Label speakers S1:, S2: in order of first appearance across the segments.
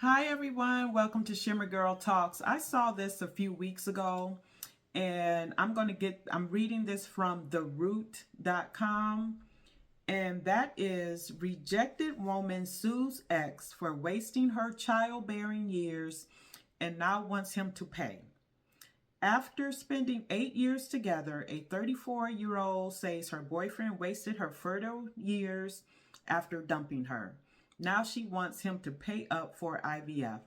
S1: Hi everyone, welcome to Shimmer Girl Talks. I saw this a few weeks ago and I'm reading this from theroot.com, and that is: rejected woman sues ex for wasting her childbearing years and now wants him to pay. After spending 8 years together, a 34-year-old says her boyfriend wasted her fertile years after dumping her. Now she wants him to pay up for IVF.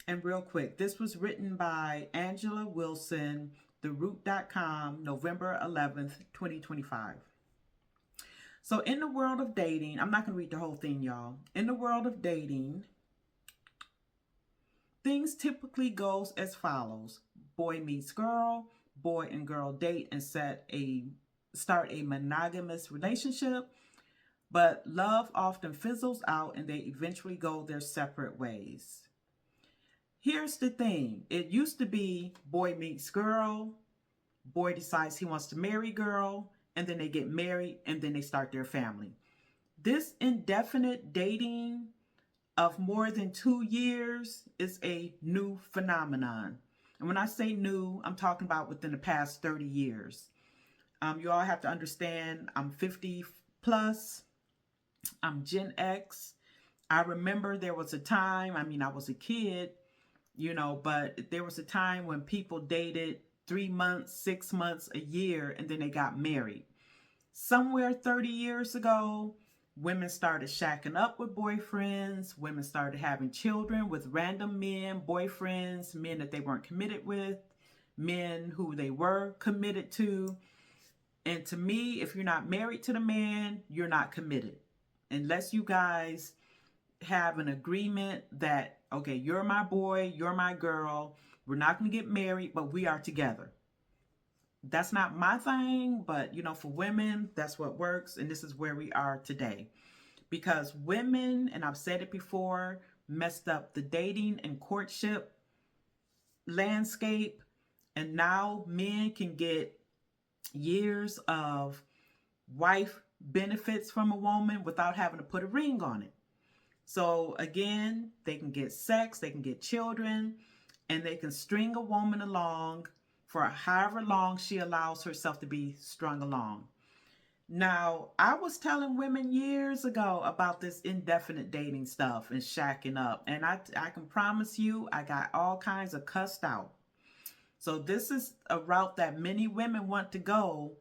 S1: And real quick, this was written by Angela Wilson, theroot.com, November 11th, 2025. So in the world of dating, I'm not going to read the whole thing, y'all. In the world of dating, things typically goes as follows: boy meets girl, boy and girl date and start a monogamous relationship, but love often fizzles out and they eventually go their separate ways. Here's the thing: it used to be boy meets girl, boy decides he wants to marry girl, and then they get married and then they start their family. This indefinite dating of more than 2 years is a new phenomenon. And when I say new, I'm talking about within the past 30 years. You all have to understand, I'm 50 plus, I'm Gen X. I remember there was a time, I was a kid, but there was a time when people dated 3 months, 6 months, a year, and then they got married. Somewhere 30 years ago, women started shacking up with boyfriends. Women started having children with random men, boyfriends, men that they weren't committed with, men who they were committed to. And to me, if you're not married to the man, you're not committed. Unless you guys have an agreement that, okay, you're my boy, you're my girl, we're not going to get married, but we are together. That's not my thing, but for women, that's what works. And this is where we are today. Because women, and I've said it before, messed up the dating and courtship landscape. And now men can get years of wife benefits from a woman without having to put a ring on it. So again, they can get sex, they can get children, and they can string a woman along for however long she allows herself to be strung along. Now, I was telling women years ago about this indefinite dating stuff and shacking up, and I can promise you I got all kinds of cussed out. So this is a route that many women want to go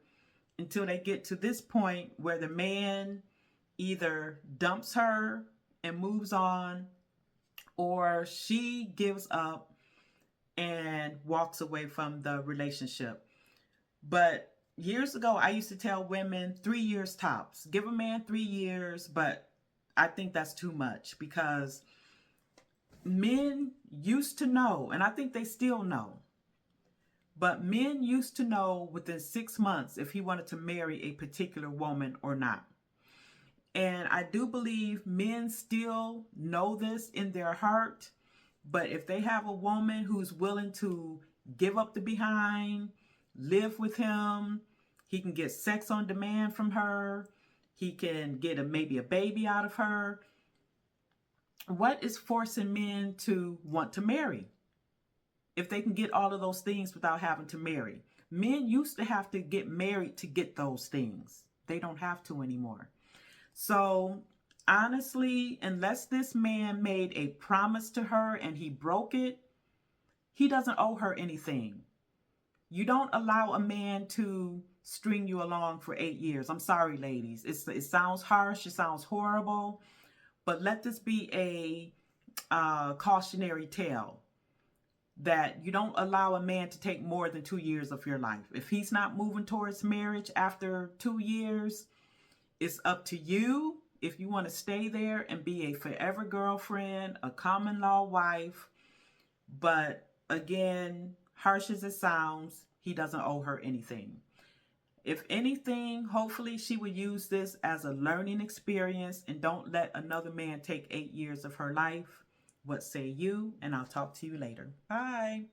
S1: until they get to this point where the man either dumps her and moves on, or she gives up and walks away from the relationship. But years ago, I used to tell women 3 years tops. Give a man 3 years, but I think that's too much, because men used to know, and I think they still know, but men used to know within 6 months if he wanted to marry a particular woman or not. And I do believe men still know this in their heart. But if they have a woman who's willing to give up the behind, live with him, he can get sex on demand from her, he can get maybe a baby out of her. What is forcing men to want to marry if they can get all of those things without having to marry? Men used to have to get married to get those things. They don't have to anymore. So honestly, unless this man made a promise to her and he broke it, he doesn't owe her anything. You don't allow a man to string you along for 8 years. I'm sorry, ladies. It sounds harsh. It sounds horrible. But let this be a cautionary tale that you don't allow a man to take more than 2 years of your life. If he's not moving towards marriage after 2 years, it's up to you if you want to stay there and be a forever girlfriend, a common law wife. But again, harsh as it sounds, he doesn't owe her anything. If anything, hopefully she would use this as a learning experience and don't let another man take 8 years of her life. What say you? And I'll talk to you later. Bye.